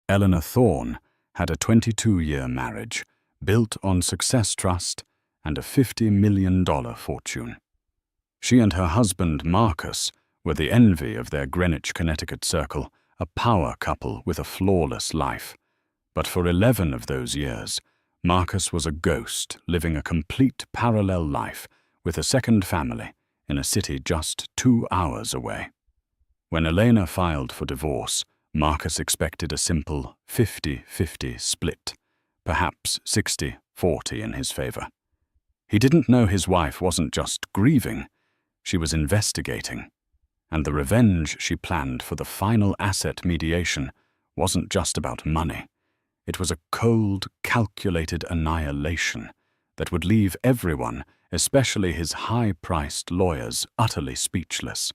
Eleanor Thorne had a 22-year marriage built on Success Trust and a $50 million fortune. She and her husband, Marcus, were the envy of their Greenwich, Connecticut circle, a power couple with a flawless life. But for 11 of those years, Marcus was a ghost living a complete parallel life with a second family in a city just 2 hours away. When Elena filed for divorce, Marcus expected a simple 50-50 split, perhaps 60-40 in his favor. He didn't know his wife wasn't just grieving, she was investigating, and the revenge she planned for the final asset mediation wasn't just about money. It was a cold, calculated annihilation that would leave everyone, especially his high-priced lawyers, utterly speechless.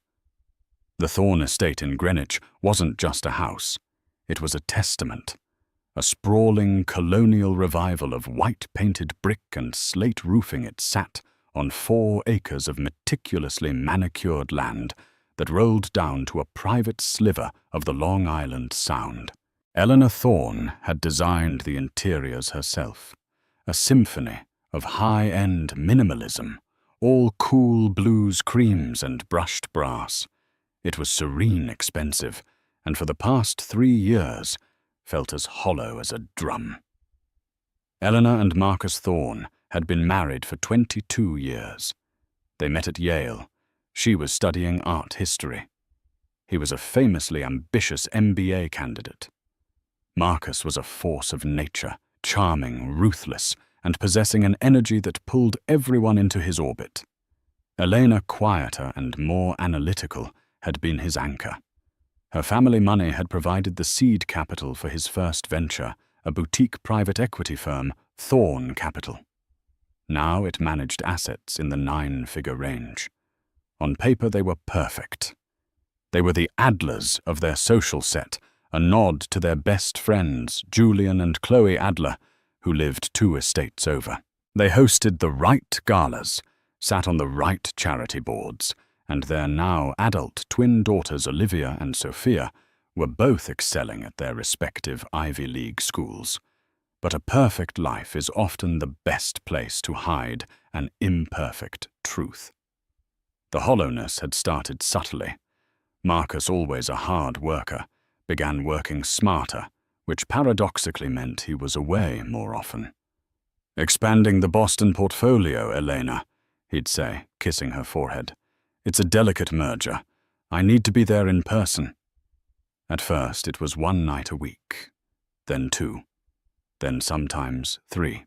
The Thorne estate in Greenwich wasn't just a house. It was a testament, a sprawling colonial revival of white-painted brick and slate roofing. It sat on 4 acres of meticulously manicured land that rolled down to a private sliver of the Long Island Sound. Eleanor Thorne had designed the interiors herself, a symphony of high-end minimalism, all cool blues creams and brushed brass. It was serene expensive, and for the past 3 years felt as hollow as a drum. Eleanor and Marcus Thorne had been married for 22 years. They met at Yale. She was studying art history. He was a famously ambitious MBA candidate. Marcus was a force of nature, charming, ruthless, and possessing an energy that pulled everyone into his orbit. Elena, quieter and more analytical, had been his anchor. Her family money had provided the seed capital for his first venture, a boutique private equity firm, Thorne Capital. Now it managed assets in the 9-figure range. On paper they were perfect. They were the Adlers of their social set, a nod to their best friends, Julian and Chloe Adler, who lived 2 estates over. They hosted the right galas, sat on the right charity boards, and their now adult twin daughters Olivia and Sophia were both excelling at their respective Ivy League schools. But a perfect life is often the best place to hide an imperfect truth. The hollowness had started subtly. Marcus, always a hard worker, began working smarter, which paradoxically meant he was away more often. "Expanding the Boston portfolio, Elena," he'd say, kissing her forehead. "It's a delicate merger. I need to be there in person." At first it was 1 night a week, then 2, then sometimes 3.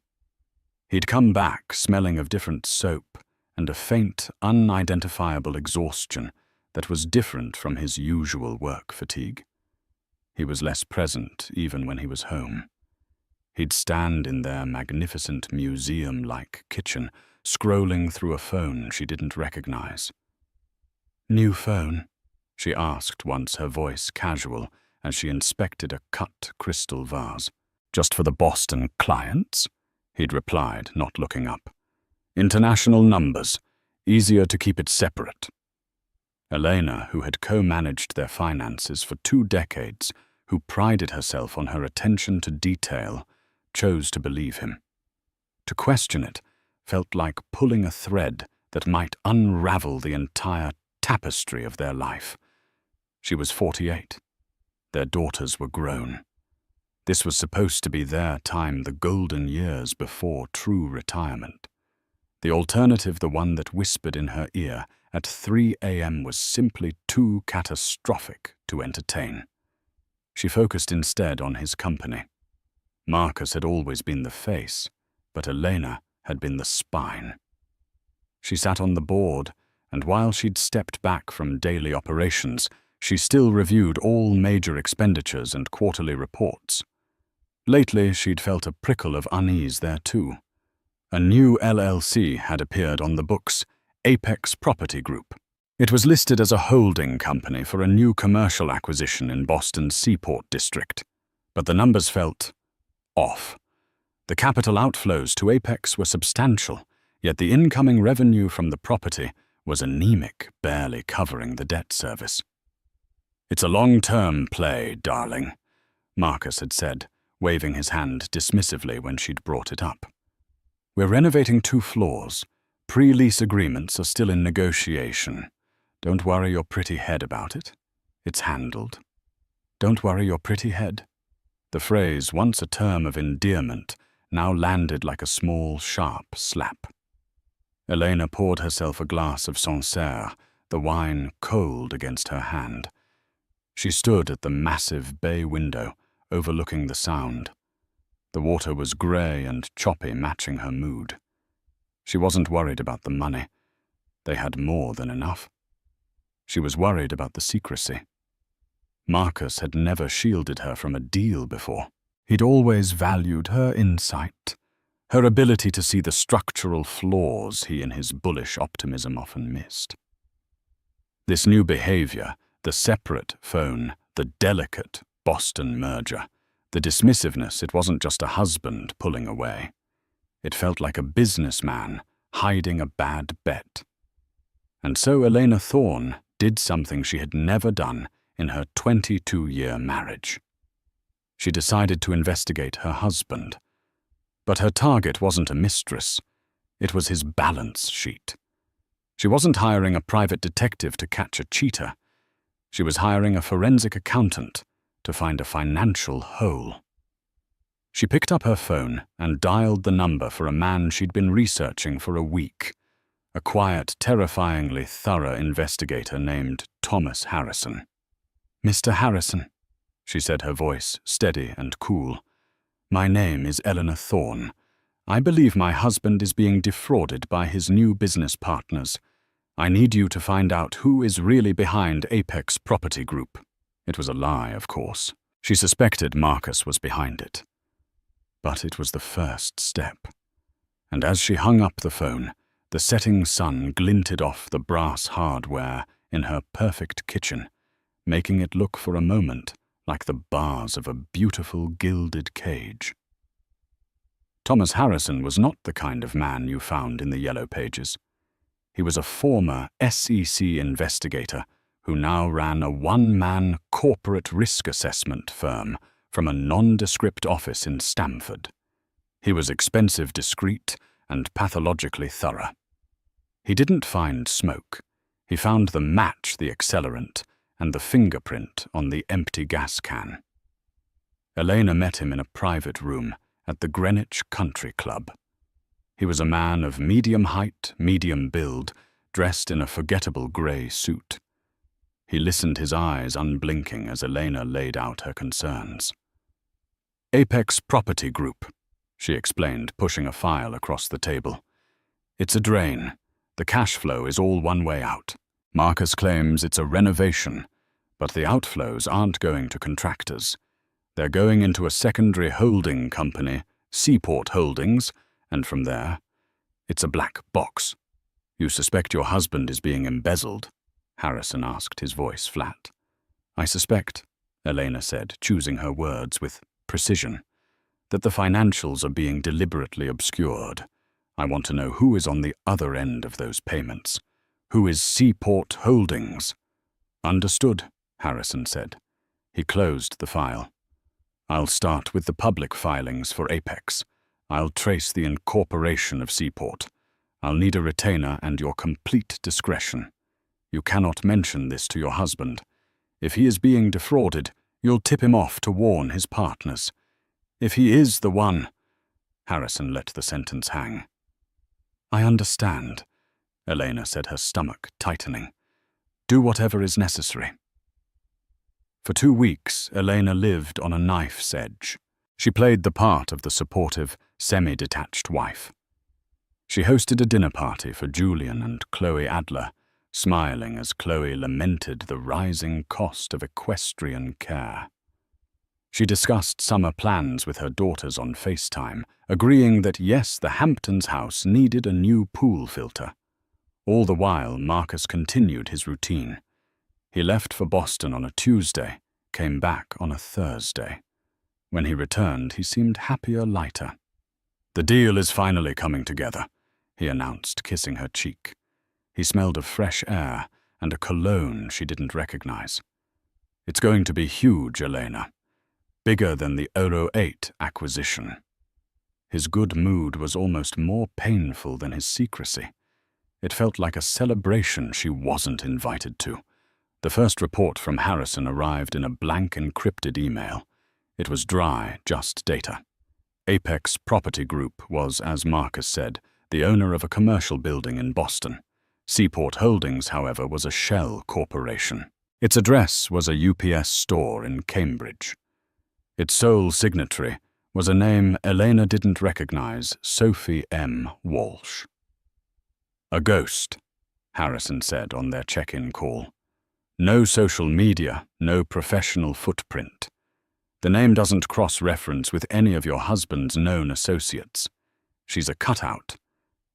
He'd come back smelling of different soap and a faint, unidentifiable exhaustion that was different from his usual work fatigue. He was less present even when he was home. He'd stand in their magnificent museum-like kitchen, scrolling through a phone she didn't recognize. "New phone?" she asked once, her voice casual, as she inspected a cut crystal vase. "Just for the Boston clients?" he'd replied, not looking up. "International numbers. Easier to keep it separate." Elena, who had co-managed their finances for 2 decades, who prided herself on her attention to detail, chose to believe him. To question it felt like pulling a thread that might unravel the entire tapestry of their life. She was 48. Their daughters were grown. This was supposed to be their time, the golden years before true retirement. The alternative, the one that whispered in her ear at 3 a.m., was simply too catastrophic to entertain. She focused instead on his company. Marcus had always been the face, but Elena had been the spine. She sat on the board, and while she'd stepped back from daily operations, she still reviewed all major expenditures and quarterly reports. Lately, she'd felt a prickle of unease there too. A new LLC had appeared on the books, Apex Property Group. It was listed as a holding company for a new commercial acquisition in Boston's Seaport District, but the numbers felt off. The capital outflows to Apex were substantial, yet the incoming revenue from the property was anemic, barely covering the debt service. "It's a long-term play, darling. Marcus had said, waving his hand dismissively when she'd brought it up. "We're renovating 2 floors. Pre-lease agreements are still in negotiation. Don't worry your pretty head about it. It's handled." Don't worry your pretty head. The phrase, once a term of endearment, now landed like a small, sharp slap. Elena poured herself a glass of Sancerre, the wine cold against her hand. She stood at the massive bay window, overlooking the Sound. The water was grey and choppy, matching her mood. She wasn't worried about the money. They had more than enough. She was worried about the secrecy. Marcus had never shielded her from a deal before. He'd always valued her insight, her ability to see the structural flaws he in his bullish optimism often missed. This new behavior, the separate phone, the delicate Boston merger, the dismissiveness, it wasn't just a husband pulling away. It felt like a businessman hiding a bad bet. And so Elena Thorne did something she had never done in her 22-year marriage. She decided to investigate her husband. But her target wasn't a mistress. It was his balance sheet. She wasn't hiring a private detective to catch a cheater. She was hiring a forensic accountant to find a financial hole. She picked up her phone and dialed the number for a man she'd been researching for a week, a quiet, terrifyingly thorough investigator named Thomas Harrison. "Mr. Harrison," she said, her voice steady and cool. "My name is Eleanor Thorne. I believe my husband is being defrauded by his new business partners. I need you to find out who is really behind Apex Property Group." It was a lie, of course. She suspected Marcus was behind it. But it was the first step. And as she hung up the phone, the setting sun glinted off the brass hardware in her perfect kitchen, making it look for a moment like the bars of a beautiful gilded cage. Thomas Harrison was not the kind of man you found in the Yellow Pages. He was a former SEC investigator who now ran a one-man corporate risk assessment firm from a nondescript office in Stamford. He was expensive, discreet, and pathologically thorough. He didn't find smoke. He found the match, the accelerant, and the fingerprint on the empty gas can. Elena met him in a private room at the Greenwich Country Club. He was a man of medium height, medium build, dressed in a forgettable grey suit. He listened, his eyes unblinking, as Elena laid out her concerns. "Apex Property Group," she explained, pushing a file across the table. "It's a drain. The cash flow is all one way out. Marcus claims it's a renovation, but the outflows aren't going to contractors. They're going into a secondary holding company, Seaport Holdings, and from there, it's a black box." "You suspect your husband is being embezzled?" Harrison asked, his voice flat. "I suspect," Elena said, choosing her words with precision, "that the financials are being deliberately obscured. I want to know who is on the other end of those payments. Who is Seaport Holdings?" "Understood," Harrison said. He closed the file. "I'll start with the public filings for Apex. I'll trace the incorporation of Seaport. I'll need a retainer and your complete discretion. You cannot mention this to your husband. If he is being defrauded, you'll tip him off to warn his partners. If he is the one—" Harrison let the sentence hang. "I understand," Elena said, her stomach tightening. "Do whatever is necessary." For 2 weeks, Elena lived on a knife's edge. She played the part of the supportive, semi-detached wife. She hosted a dinner party for Julian and Chloe Adler, smiling as Chloe lamented the rising cost of equestrian care. She discussed summer plans with her daughters on FaceTime, agreeing that yes, the Hamptons house needed a new pool filter. All the while, Marcus continued his routine. He left for Boston on a Tuesday, came back on a Thursday. When he returned, he seemed happier, lighter. "The deal is finally coming together," he announced, kissing her cheek. He smelled of fresh air and a cologne she didn't recognize. "It's going to be huge, Elena. bigger than the Oro 8 acquisition. His good mood was almost more painful than his secrecy. It felt like a celebration she wasn't invited to. The first report from Harrison arrived in a blank encrypted email. It was dry, just data. Apex Property Group was, as Marcus said, the owner of a commercial building in Boston. Seaport Holdings, however, was a shell corporation. Its address was a UPS store in Cambridge. Its sole signatory was a name Elena didn't recognize, Sophie M. Walsh. "A ghost," Harrison said on their check-in call. "No social media, no professional footprint. The name doesn't cross-reference with any of your husband's known associates. She's a cutout.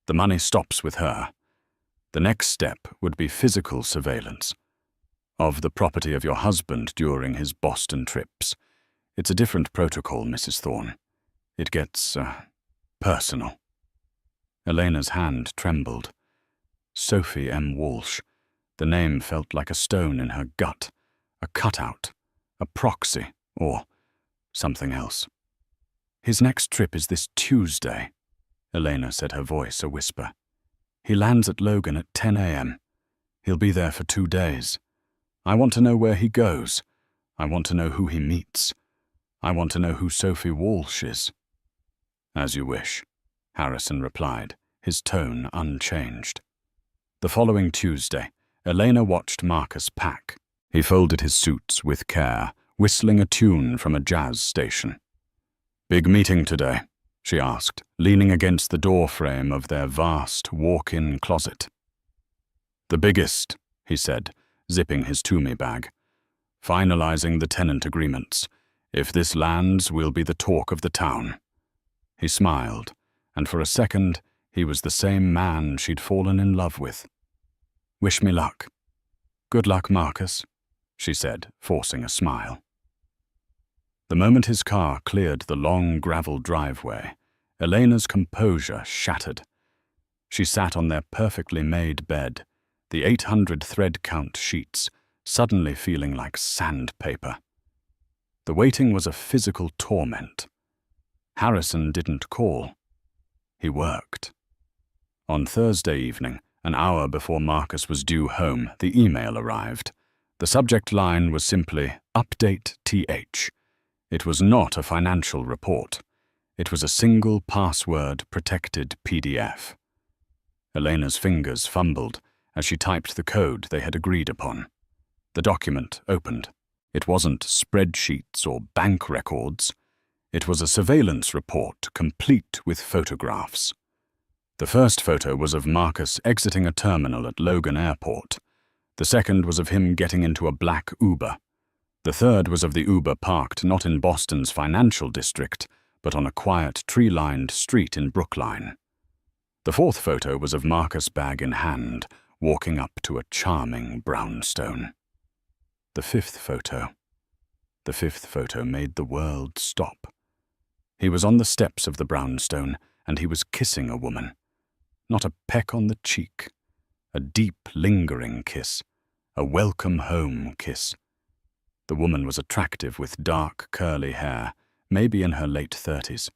The money stops with her. The next step would be physical surveillance of the property of your husband during his Boston trips. It's a different protocol, Mrs. Thorne. It gets, personal." Elena's hand trembled. Sophie M. Walsh. The name felt like a stone in her gut. A cutout. A proxy. Or something else. "His next trip is this Tuesday," Elena said, her voice a whisper. "He lands at Logan at 10 a.m. He'll be there for 2 days. I want to know where he goes. I want to know who he meets. I want to know who Sophie Walsh is." "As you wish," Harrison replied, his tone unchanged. The following Tuesday, Elena watched Marcus pack. He folded his suits with care, whistling a tune from a jazz station. "Big meeting today?" she asked, leaning against the doorframe of their vast walk-in closet. "The biggest," he said, zipping his Toomey bag. "Finalizing the tenant agreements. If this lands, we'll be the talk of the town." He smiled, and for a second, he was the same man she'd fallen in love with. "Wish me luck." "Good luck, Marcus," she said, forcing a smile. The moment his car cleared the long gravel driveway, Elena's composure shattered. She sat on their perfectly made bed, the 800 thread count sheets suddenly feeling like sandpaper. The waiting was a physical torment. Harrison didn't call. He worked. On Thursday evening, an hour before Marcus was due home, the email arrived. The subject line was simply, "Update TH." It was not a financial report. It was a single password-protected PDF. Elena's fingers fumbled as she typed the code they had agreed upon. The document opened. It wasn't spreadsheets or bank records. It was a surveillance report complete with photographs. The first photo was of Marcus exiting a terminal at Logan Airport. The second was of him getting into a black Uber. The third was of the Uber parked not in Boston's financial district, but on a quiet tree-lined street in Brookline. The fourth photo was of Marcus, bag in hand, walking up to a charming brownstone. The fifth photo made the world stop. He was on the steps of the brownstone, and he was kissing a woman. Not a peck on the cheek. A deep, lingering kiss. A welcome home kiss. The woman was attractive with dark, curly hair, maybe in her late 30s.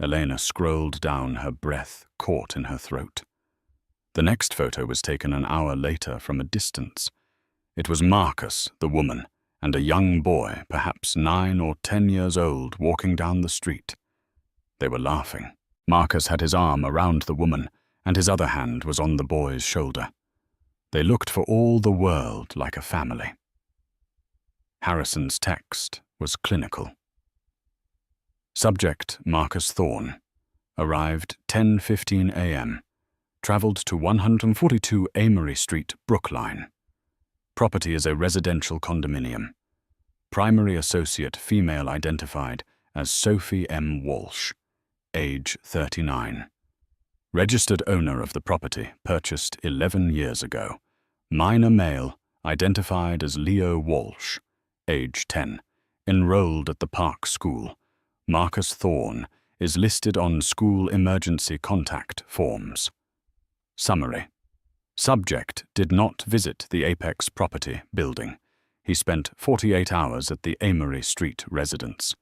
Elena scrolled down, her breath caught in her throat. The next photo was taken an hour later from a distance. It was Marcus, the woman, and a young boy, perhaps 9 or 10 years old, walking down the street. They were laughing. Marcus had his arm around the woman, and his other hand was on the boy's shoulder. They looked for all the world like a family. Harrison's text was clinical. Subject, Marcus Thorne. Arrived 10:15 a.m. Traveled to 142 Amory Street, Brookline. Property is a residential condominium. Primary associate female identified as Sophie M. Walsh. Age 39. Registered owner of the property, purchased 11 years ago. Minor male, identified as Leo Walsh. Age 10. Enrolled at the Park School. Marcus Thorne is listed on school emergency contact forms. Summary. Subject did not visit the Apex Property building. he spent 48 hours at the Amory Street residence.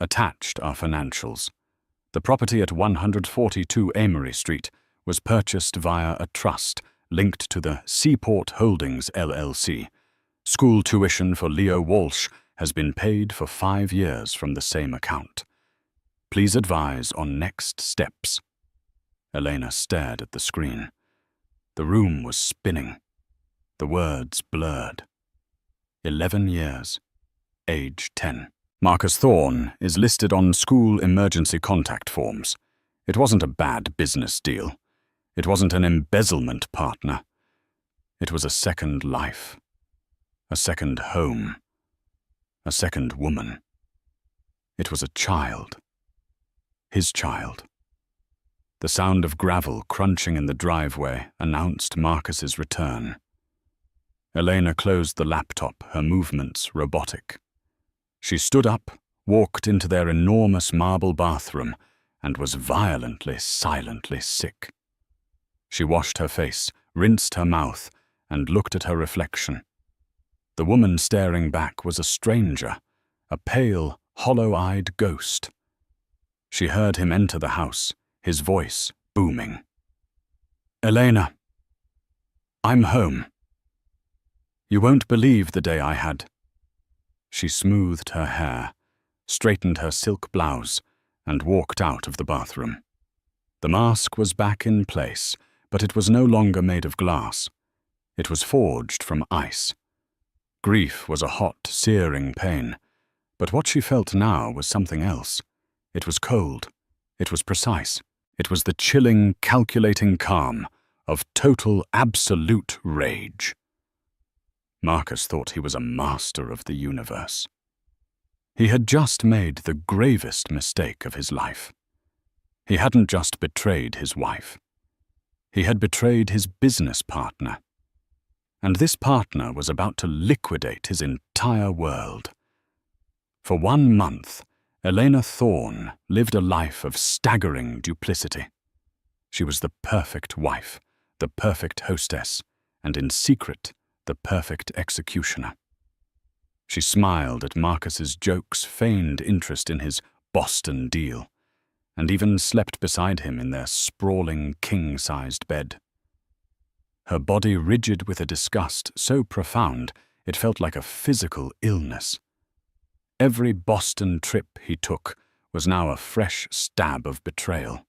Attached are financials. The property at 142 Amory Street was purchased via a trust linked to the Seaport Holdings LLC. School tuition for Leo Walsh has been paid for 5 years from the same account. Please advise on next steps. Elena stared at the screen. The room was spinning. The words blurred. 11 years. Age 10. Marcus Thorne is listed on school emergency contact forms. It wasn't a bad business deal. It wasn't an embezzlement partner. It was a second life. A second home. A second woman. It was a child. His child. The sound of gravel crunching in the driveway announced Marcus's return. Elena closed the laptop, her movements robotic. She stood up, walked into their enormous marble bathroom, and was violently, silently sick. She washed her face, rinsed her mouth, and looked at her reflection. The woman staring back was a stranger, a pale, hollow-eyed ghost. She heard him enter the house, his voice booming. "Elena, I'm home. You won't believe the day I had." She smoothed her hair, straightened her silk blouse, and walked out of the bathroom. The mask was back in place, but it was no longer made of glass. It was forged from ice. Grief was a hot, searing pain, but what she felt now was something else. It was cold. It was precise. It was the chilling, calculating calm of total, absolute rage. Marcus thought he was a master of the universe. He had just made the gravest mistake of his life. He hadn't just betrayed his wife. He had betrayed his business partner. And this partner was about to liquidate his entire world. For 1 month, Elena Thorne lived a life of staggering duplicity. She was the perfect wife, the perfect hostess, and in secret, the perfect executioner. She smiled at Marcus's jokes, feigned interest in his Boston deal, and even slept beside him in their sprawling, king-sized bed. Her body rigid with a disgust so profound it felt like a physical illness. Every Boston trip he took was now a fresh stab of betrayal.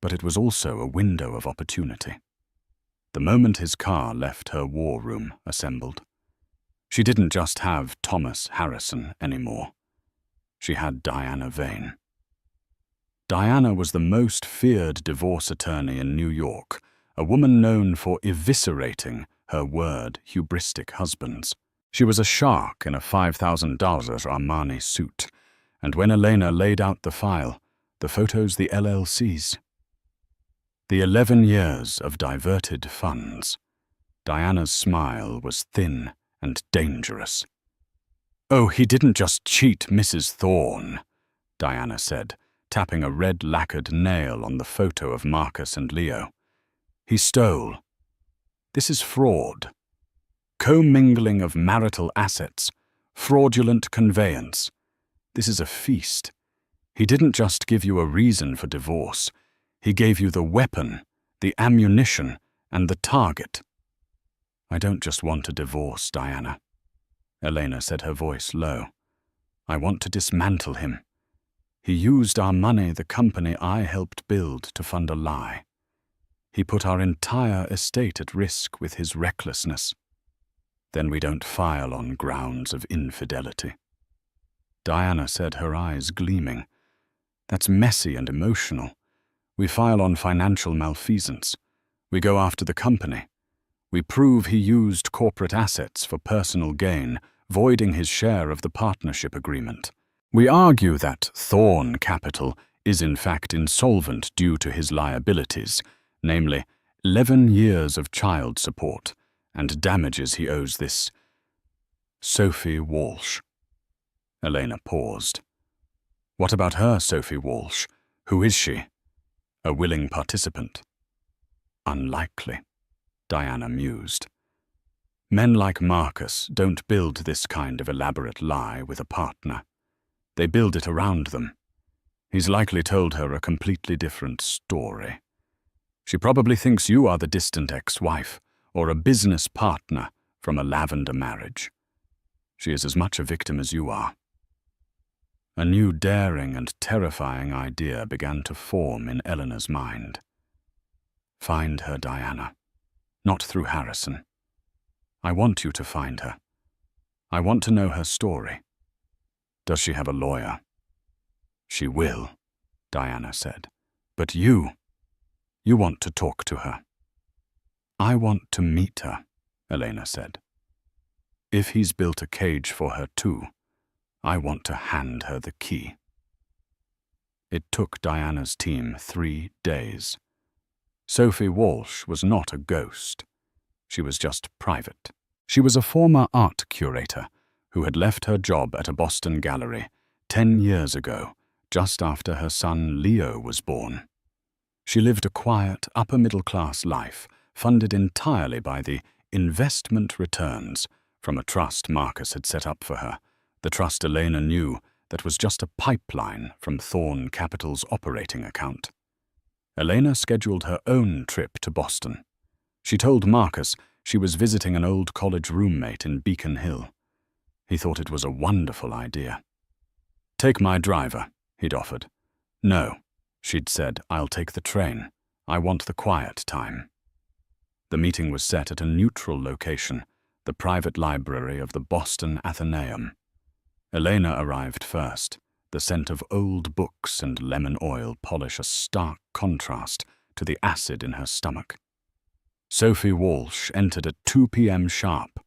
But it was also a window of opportunity. The moment his car left her war room assembled, she didn't just have Thomas Harrison anymore. She had Diana Vane. Diana was the most feared divorce attorney in New York, a woman known for eviscerating her word hubristic husbands. She was a shark in a $5,000 Armani suit, and when Elena laid out the file, the photos the LLC's. The 11 years of diverted funds. Diana's smile was thin and dangerous. "Oh, he didn't just cheat Mrs. Thorne," Diana said, tapping a red-lacquered nail on the photo of Marcus and Leo. "He stole. This is fraud. Commingling of marital assets. Fraudulent conveyance. This is a feast. He didn't just give you a reason for divorce. He gave you the weapon, the ammunition, and the target." "I don't just want a divorce, Diana," Elena said, her voice low. "I want to dismantle him. He used our money, the company I helped build, to fund a lie. He put our entire estate at risk with his recklessness. Then we don't file on grounds of infidelity." Diana said, her eyes gleaming. "That's messy and emotional. We file on financial malfeasance. We go after the company. We prove he used corporate assets for personal gain, voiding his share of the partnership agreement. We argue that Thorne Capital is in fact insolvent due to his liabilities, namely 11 years of child support and damages he owes this Sophie Walsh." Elena paused. "What about her, Sophie Walsh? Who is she? A willing participant?" "Unlikely," Diana mused. Men like Marcus don't build this kind of elaborate lie with a partner. They build it around them. He's likely told her a completely different story. She probably thinks you are the distant ex-wife or a business partner from a lavender marriage. She is as much a victim as you are. A new daring and terrifying idea began to form in Eleanor's mind. Find her, Diana. Not through Harrison. I want you to find her. I want to know her story. Does she have a lawyer? She will, Diana said. But you want to talk to her. I want to meet her, Elena said. If he's built a cage for her too, I want to hand her the key. It took Diana's team 3 days. Sophie Walsh was not a ghost. She was just private. She was a former art curator who had left her job at a Boston gallery 10 years ago, just after her son Leo was born. She lived a quiet, upper-middle-class life, funded entirely by the investment returns from a trust Marcus had set up for her, the trust Elena knew that was just a pipeline from Thorn Capital's operating account. Elena scheduled her own trip to Boston. She told Marcus she was visiting an old college roommate in Beacon Hill. He thought it was a wonderful idea. "Take my driver," he'd offered. "No," she'd said, "I'll take the train. I want the quiet time." The meeting was set at a neutral location, the private library of the Boston Athenaeum. Elena arrived first. The scent of old books and lemon oil polish a stark contrast to the acid in her stomach. Sophie Walsh entered at 2 p.m. sharp.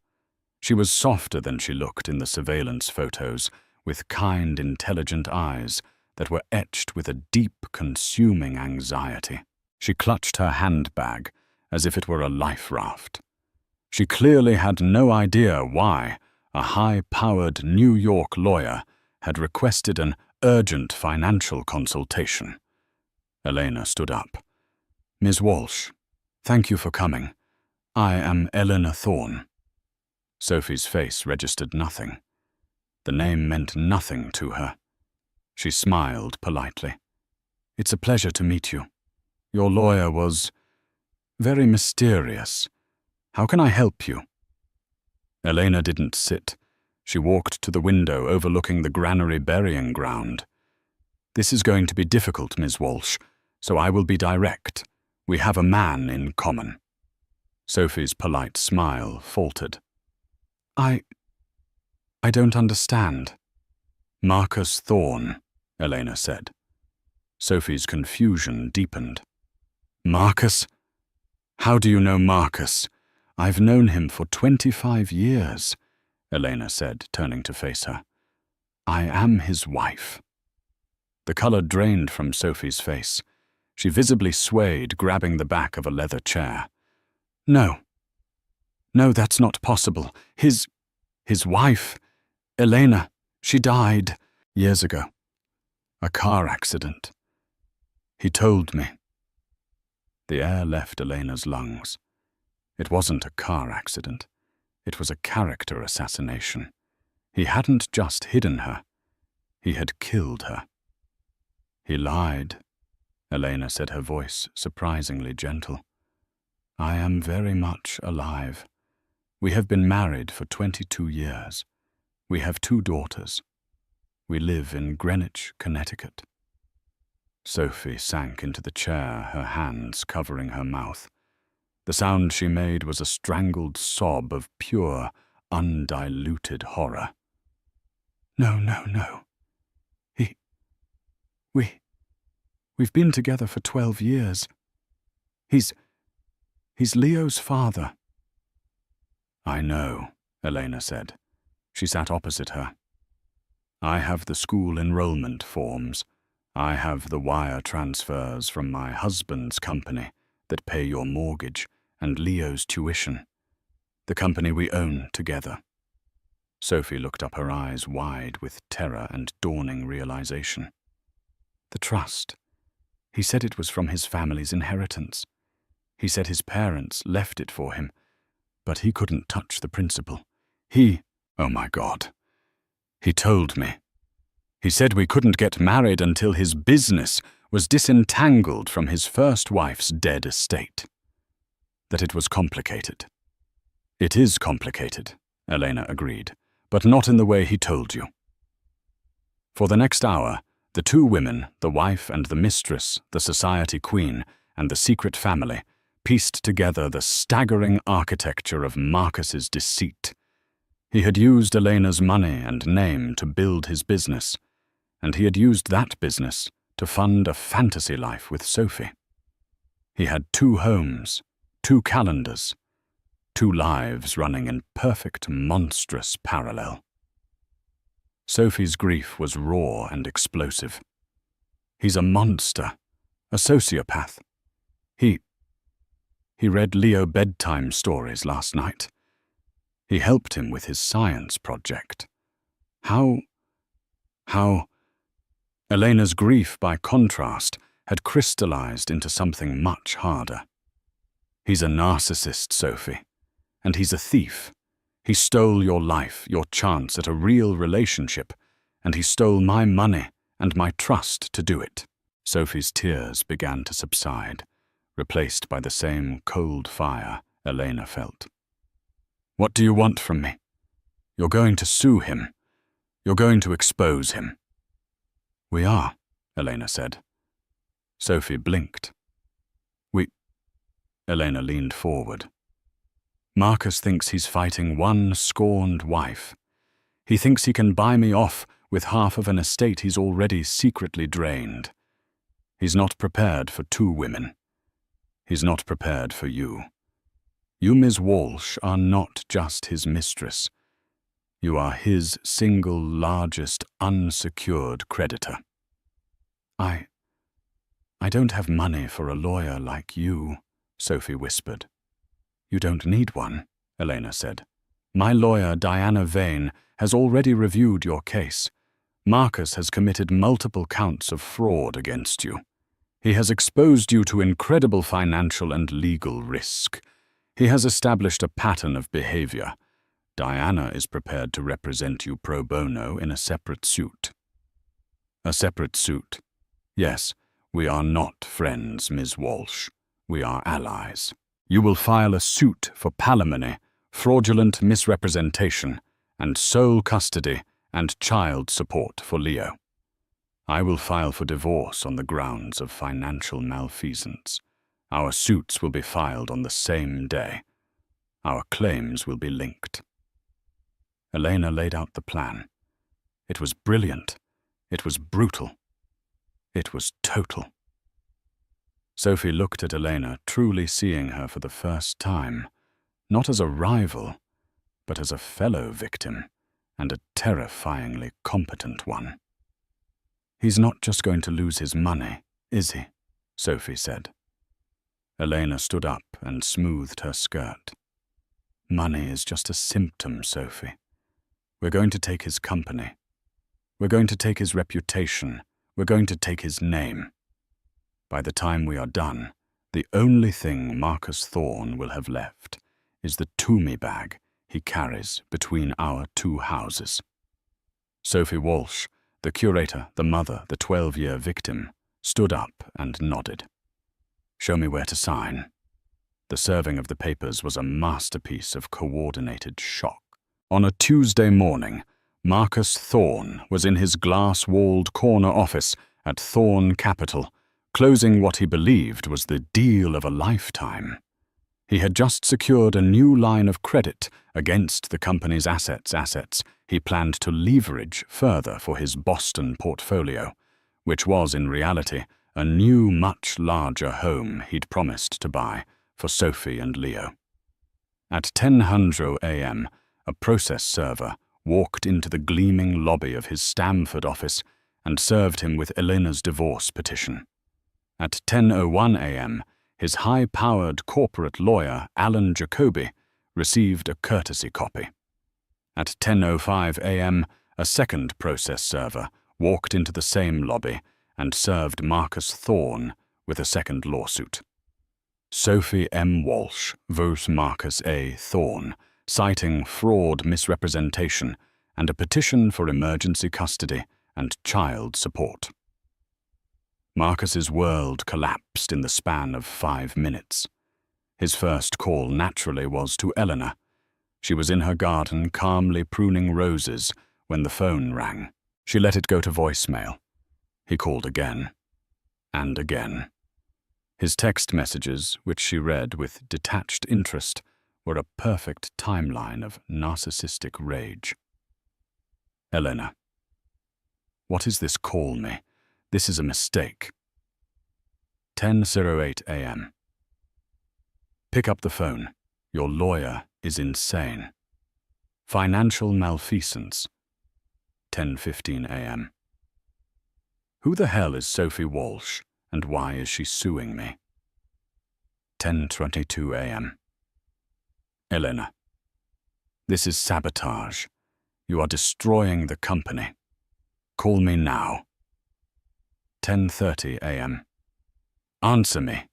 She was softer than she looked in the surveillance photos, with kind, intelligent eyes that were etched with a deep, consuming anxiety. She clutched her handbag as if it were a life raft. She clearly had no idea why a high-powered New York lawyer had requested an urgent financial consultation. Elena stood up. "Ms. Walsh, thank you for coming. I am Eleanor Thorn." Sophie's face registered nothing. The name meant nothing to her. She smiled politely. "It's a pleasure to meet you. Your lawyer was very mysterious. How can I help you?" Elena didn't sit. She walked to the window overlooking the granary burying ground. "This is going to be difficult, Ms. Walsh, so I will be direct. We have a man in common." Sophie's polite smile faltered. I don't understand." "Marcus Thorn," Elena said. Sophie's confusion deepened. "Marcus? How do you know Marcus? I've known him for 25 years, Elena said, turning to face her. "I am his wife." The color drained from Sophie's face. She visibly swayed, grabbing the back of a leather chair. No, that's not possible. His wife, Elena, she died years ago. A car accident. He told me." The air left Elena's lungs. It wasn't a car accident. It was a character assassination. He hadn't just hidden her. He had killed her. "He lied," Elena said, her voice surprisingly gentle. "I am very much alive. We have been married for 22 years. We have 2 daughters. We live in Greenwich, Connecticut." Sophie sank into the chair, her hands covering her mouth. The sound she made was a strangled sob of pure, undiluted horror. No. We've been together for 12 years. He's Leo's father." "I know," Elena said. She sat opposite her. "I have the school enrollment forms. I have the wire transfers from my husband's company that pay your mortgage and Leo's tuition, the company we own together." Sophie looked up, her eyes wide with terror and dawning realization. "The trust. He said it was from his family's inheritance. He said his parents left it for him, But he couldn't touch the principal. Oh my God. He told me. He said we couldn't get married until his business was disentangled from his first wife's dead estate. That it was complicated. It is complicated, Elena agreed, but not in the way he told you. For the next hour, the two women, the wife and the mistress, the society queen, and the secret family, pieced together the staggering architecture of Marcus's deceit. He had used Elena's money and name to build his business, and he had used that business to fund a fantasy life with Sophie. He had 2 homes, 2 calendars, 2 lives running in perfect, monstrous parallel. Sophie's grief was raw and explosive. He's a monster, a sociopath. He read Leo bedtime stories last night. He helped him with his science project. How? Elena's grief, by contrast, had crystallized into something much harder. He's a narcissist, Sophie, and he's a thief. He stole your life, your chance at a real relationship, and he stole my money and my trust to do it. Sophie's tears began to subside, replaced by the same cold fire Elena felt. What do you want from me? You're going to sue him. You're going to expose him. We are, Elena said. Sophie blinked. Elena leaned forward. Marcus thinks he's fighting one scorned wife. He thinks he can buy me off with half of an estate he's already secretly drained. He's not prepared for 2 women. He's not prepared for you. You, Ms. Walsh, are not just his mistress. You are his single largest unsecured creditor. I don't have money for a lawyer like you, Sophie whispered. You don't need one, Elena said. My lawyer, Diana Vane, has already reviewed your case. Marcus has committed multiple counts of fraud against you. He has exposed you to incredible financial and legal risk. He has established a pattern of behavior. Diana is prepared to represent you pro bono in a separate suit. A separate suit? Yes, we are not friends, Ms. Walsh. We are allies. You will file a suit for palimony, fraudulent misrepresentation, and sole custody and child support for Leo. I will file for divorce on the grounds of financial malfeasance. Our suits will be filed on the same day. Our claims will be linked. Elena laid out the plan. It was brilliant. It was brutal. It was total. Sophie looked at Elena, truly seeing her for the first time, not as a rival, but as a fellow victim, and a terrifyingly competent one. He's not just going to lose his money, is he? Sophie said. Elena stood up and smoothed her skirt. Money is just a symptom, Sophie. We're going to take his company. We're going to take his reputation. We're going to take his name. By the time we are done, the only thing Marcus Thorne will have left is the Toomey bag he carries between our 2 houses. Sophie Walsh, the curator, the mother, the 12-year victim, stood up and nodded. Show me where to sign. The serving of the papers was a masterpiece of coordinated shock. On a Tuesday morning, Marcus Thorne was in his glass-walled corner office at Thorne Capital, closing what he believed was the deal of a lifetime. He had just secured a new line of credit against the company's assets he planned to leverage further for his Boston portfolio, which was in reality a new, much larger home he'd promised to buy for Sophie and Leo. At 10:00 a.m., a process server walked into the gleaming lobby of his Stamford office and served him with Elena's divorce petition. At 10:01 a.m., his high-powered corporate lawyer, Alan Jacoby, received a courtesy copy. At 10:05 a.m., a second process server walked into the same lobby and served Marcus Thorne with a second lawsuit. Sophie M. Walsh vs. Marcus A. Thorne, citing fraud, misrepresentation, and a petition for emergency custody and child support. Marcus's world collapsed in the span of 5 minutes. His first call naturally was to Eleanor. She was in her garden calmly pruning roses when the phone rang. She let it go to voicemail. He called again and again. His text messages, which she read with detached interest, were a perfect timeline of narcissistic rage. Eleanor. What is this call me? This is a mistake. 10:08 a.m. Pick up the phone. Your lawyer is insane. Financial malfeasance. 10:15 a.m. Who the hell is Sophie Walsh, and why is she suing me? 10:22 a.m. Eleanor. This is sabotage. You are destroying the company. Call me now. 10:30 a.m. Answer me.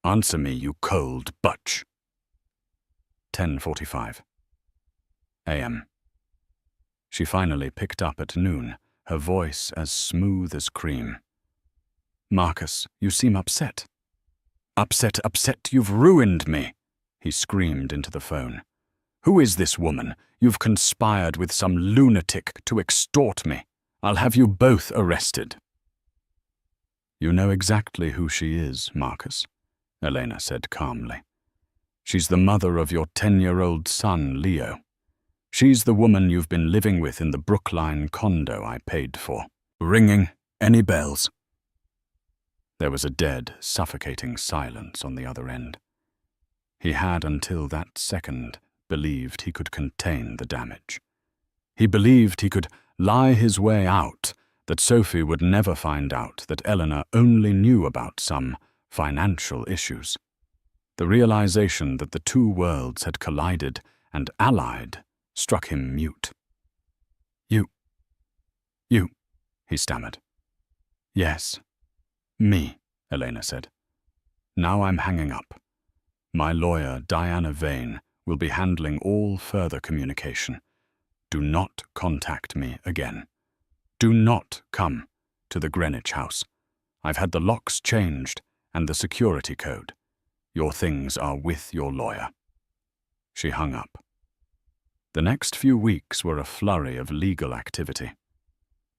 Answer me, you cold butch. 10:45 a.m. She finally picked up at noon, her voice as smooth as cream. Marcus, you seem upset. Upset, upset, you've ruined me, he screamed into the phone. Who is this woman? You've conspired with some lunatic to extort me. I'll have you both arrested. You know exactly who she is, Marcus, Elena said calmly. She's the mother of your 10-year-old son, Leo. She's the woman you've been living with in the Brookline condo I paid for. Ringing any bells? There was a dead, suffocating silence on the other end. He had, until that second, believed he could contain the damage. He believed he could lie his way out, that Sophie would never find out that Eleanor only knew about some financial issues. The realization that the two worlds had collided and allied struck him mute. You, he stammered. Yes, me, Elena said. Now I'm hanging up. My lawyer, Diana Vane, will be handling all further communication. Do not contact me again. Do not come to the Greenwich house. I've had the locks changed and the security code. Your things are with your lawyer. She hung up. The next few weeks were a flurry of legal activity.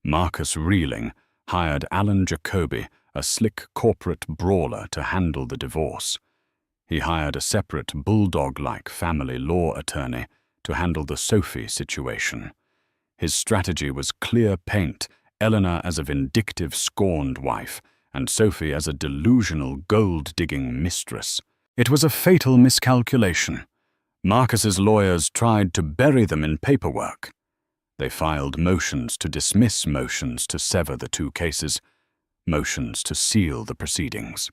Marcus Reeling hired Alan Jacoby, a slick corporate brawler, to handle the divorce. He hired a separate bulldog-like family law attorney to handle the Sophie situation. His strategy was clear paint, Eleanor as a vindictive, scorned wife, and Sophie as a delusional, gold-digging mistress. It was a fatal miscalculation. Marcus's lawyers tried to bury them in paperwork. They filed motions to dismiss, motions to sever the two cases, motions to seal the proceedings.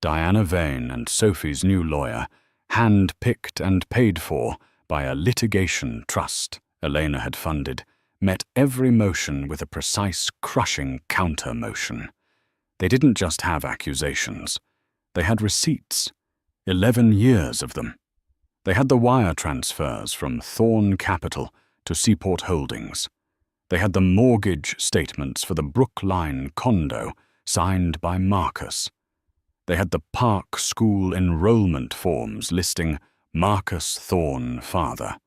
Diana Vane and Sophie's new lawyer, hand-picked and paid for by a litigation trust Elena had funded, met every motion with a precise, crushing counter-motion. They didn't just have accusations. They had receipts, 11 years of them. They had the wire transfers from Thorne Capital to Seaport Holdings. They had the mortgage statements for the Brookline condo signed by Marcus. They had the Park School enrollment forms listing Marcus Thorne, father.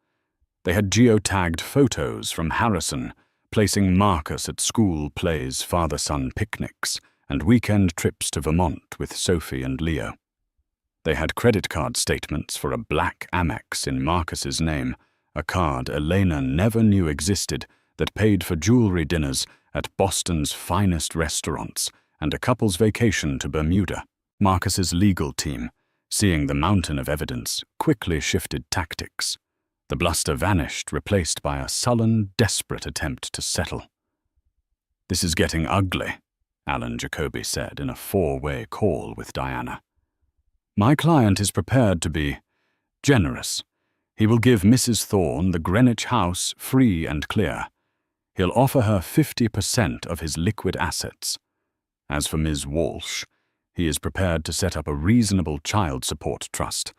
They had geotagged photos from Harrison, placing Marcus at school plays, father-son picnics, and weekend trips to Vermont with Sophie and Leo. They had credit card statements for a black Amex in Marcus's name, a card Elena never knew existed that paid for jewelry dinners at Boston's finest restaurants and a couple's vacation to Bermuda. Marcus's legal team, seeing the mountain of evidence, quickly shifted tactics. The bluster vanished, replaced by a sullen, desperate attempt to settle. This is getting ugly, Alan Jacoby said in a four-way call with Diana. My client is prepared to be generous. He will give Mrs. Thorne the Greenwich house free and clear. He'll offer her 50% of his liquid assets. As for Ms. Walsh, He is prepared to set up a reasonable child support trust.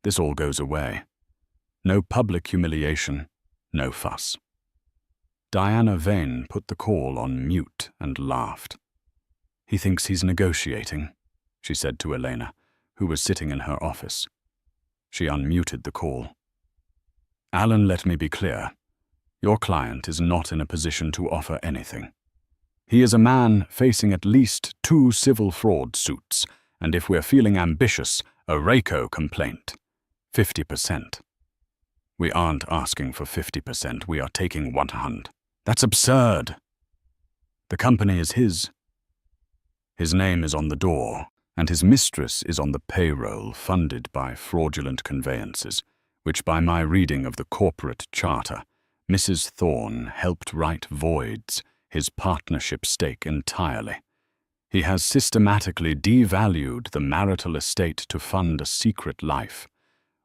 This all goes away. No public humiliation, no fuss. Diana Vane put the call on mute and laughed. "He thinks he's negotiating," she said to Elena, who was sitting in her office. She unmuted the call. "Alan, let me be clear. Your client is not in a position to offer anything. He is a man facing at least 2 civil fraud suits, and if we're feeling ambitious, a RACO complaint. 50%. We aren't asking for 50%, we are taking 100. That's absurd. The company is his. His name is on the door, and his mistress is on the payroll funded by fraudulent conveyances, which by my reading of the corporate charter, Mrs. Thorne helped write voids his partnership stake entirely. He has systematically devalued the marital estate to fund a secret life.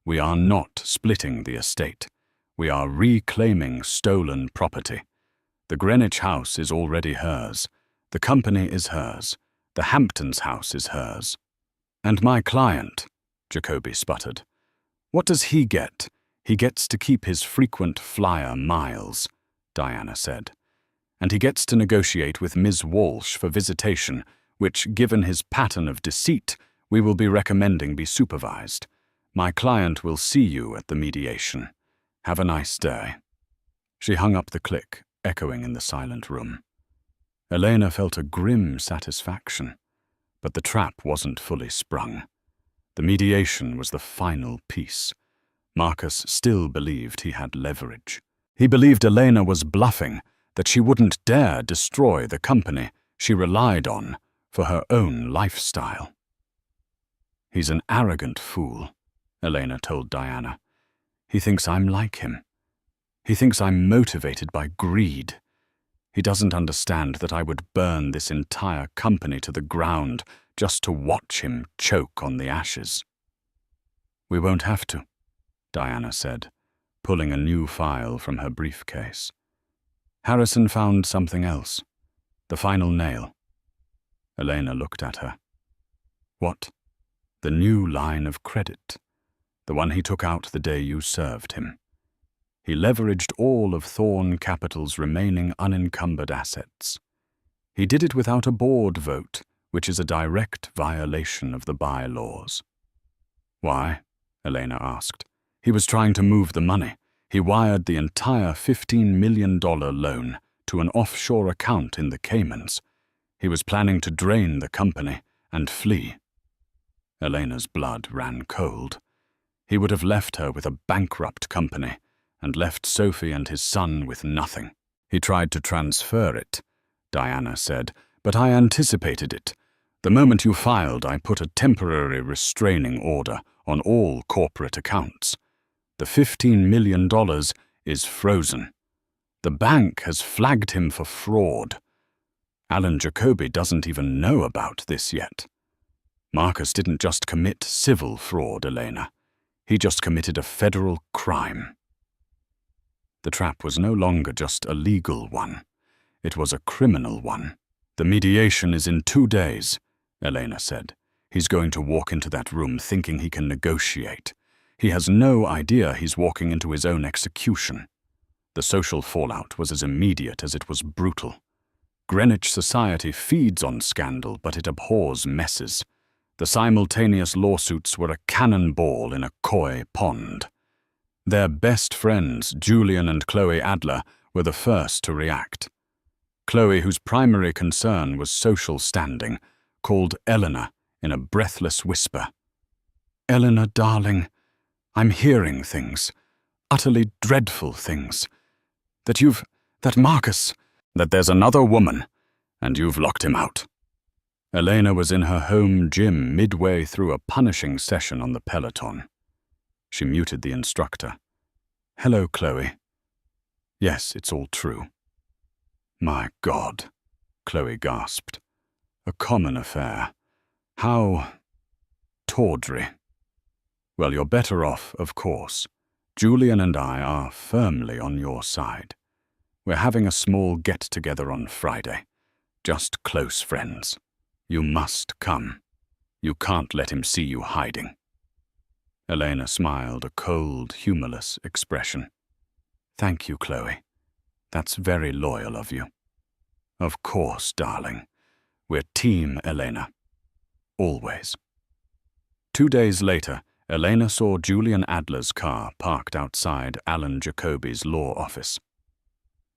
We are not splitting the estate. We are reclaiming stolen property. The Greenwich house is already hers. The company is hers. The Hamptons house is hers. And my client, Jacoby sputtered. What does he get? He gets to keep his frequent flyer miles, Diana said. And he gets to negotiate with Ms. Walsh for visitation, which, given his pattern of deceit, we will be recommending be supervised. My client will see you at the mediation. Have a nice day." She hung up the click, echoing in the silent room. Elena felt a grim satisfaction, but the trap wasn't fully sprung. The mediation was the final piece. Marcus still believed he had leverage. He believed Elena was bluffing, that she wouldn't dare destroy the company she relied on for her own lifestyle. "He's an arrogant fool," Elena told Diana. "He thinks I'm like him. He thinks I'm motivated by greed. He doesn't understand that I would burn this entire company to the ground just to watch him choke on the ashes." "We won't have to," Diana said, pulling a new file from her briefcase. Harrison found something else. The final nail. Elena looked at her. "What?" "The new line of credit. The one he took out the day you served him. He leveraged all of Thorne Capital's remaining unencumbered assets. He did it without a board vote, which is a direct violation of the bylaws." "Why?" Elena asked. "He was trying to move the money. He wired the entire $15 million loan to an offshore account in the Caymans. He was planning to drain the company and flee." Elena's blood ran cold. He would have left her with a bankrupt company and left Sophie and his son with nothing. "He tried to transfer it," Diana said, "but I anticipated it. The moment you filed, I put a temporary restraining order on all corporate accounts. The $15 million is frozen. The bank has flagged him for fraud. Alan Jacoby doesn't even know about this yet. Marcus didn't just commit civil fraud, Elena. He just committed a federal crime." The trap was no longer just a legal one. It was a criminal one. "The mediation is in 2 days," Elena said. "He's going to walk into that room thinking he can negotiate. He has no idea he's walking into his own execution." The social fallout was as immediate as it was brutal. Greenwich society feeds on scandal, but it abhors messes. The simultaneous lawsuits were a cannonball in a koi pond. Their best friends, Julian and Chloe Adler, were the first to react. Chloe, whose primary concern was social standing, called Eleanor in a breathless whisper. "Eleanor, darling, I'm hearing things, utterly dreadful things. That Marcus, that there's another woman, and you've locked him out." Elena was in her home gym midway through a punishing session on the Peloton. She muted the instructor. "Hello, Chloe. Yes, it's all true." "My God," Chloe gasped. "A common affair. How tawdry. Well, you're better off, of course. Julian and I are firmly on your side. We're having a small get-together on Friday. Just close friends. You must come." You can't let him see you hiding." Elena smiled, a cold, humorless expression. "Thank you, Chloe. That's very loyal of you." "Of course, darling. We're Team Elena. Always." 2 days later, Elena saw Julian Adler's car parked outside Alan Jacoby's law office.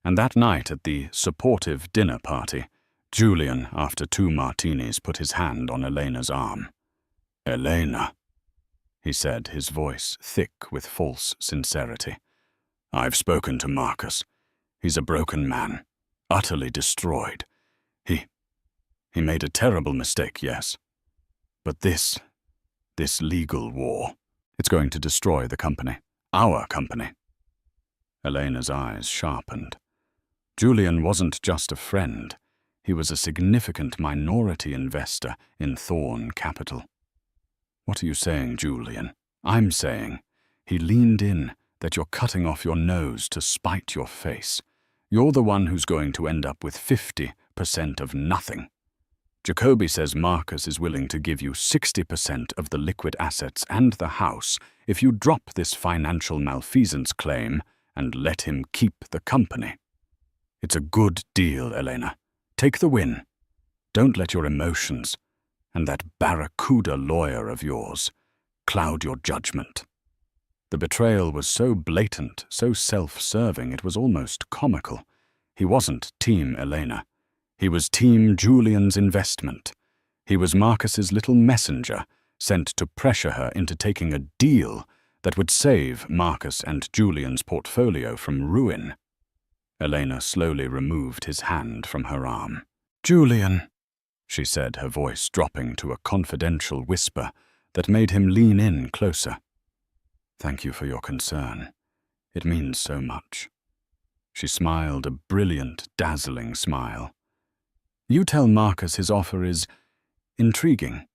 And that night at the supportive dinner party, Julian, after 2 martinis, put his hand on Elena's arm. "Elena," he said, his voice thick with false sincerity. "I've spoken to Marcus. He's a broken man, utterly destroyed. He made a terrible mistake, yes. But this legal war, it's going to destroy the company, our company." Elena's eyes sharpened. Julian wasn't just a friend. He was a significant minority investor in Thorn Capital. "What are you saying, Julian?" "I'm saying," he leaned in, "that you're cutting off your nose to spite your face. You're the one who's going to end up with 50% of nothing. Jacoby says Marcus is willing to give you 60% of the liquid assets and the house if you drop this financial malfeasance claim and let him keep the company. It's a good deal, Elena. Take the win. Don't let your emotions and that barracuda lawyer of yours cloud your judgment." The betrayal was so blatant, so self-serving, it was almost comical. He wasn't Team Elena. He was Team Julian's investment. He was Marcus's little messenger, sent to pressure her into taking a deal that would save Marcus and Julian's portfolio from ruin. Elena slowly removed his hand from her arm. "Julian," she said, her voice dropping to a confidential whisper that made him lean in closer. "Thank you for your concern. It means so much." She smiled a brilliant, dazzling smile. "You tell Marcus his offer is intriguing.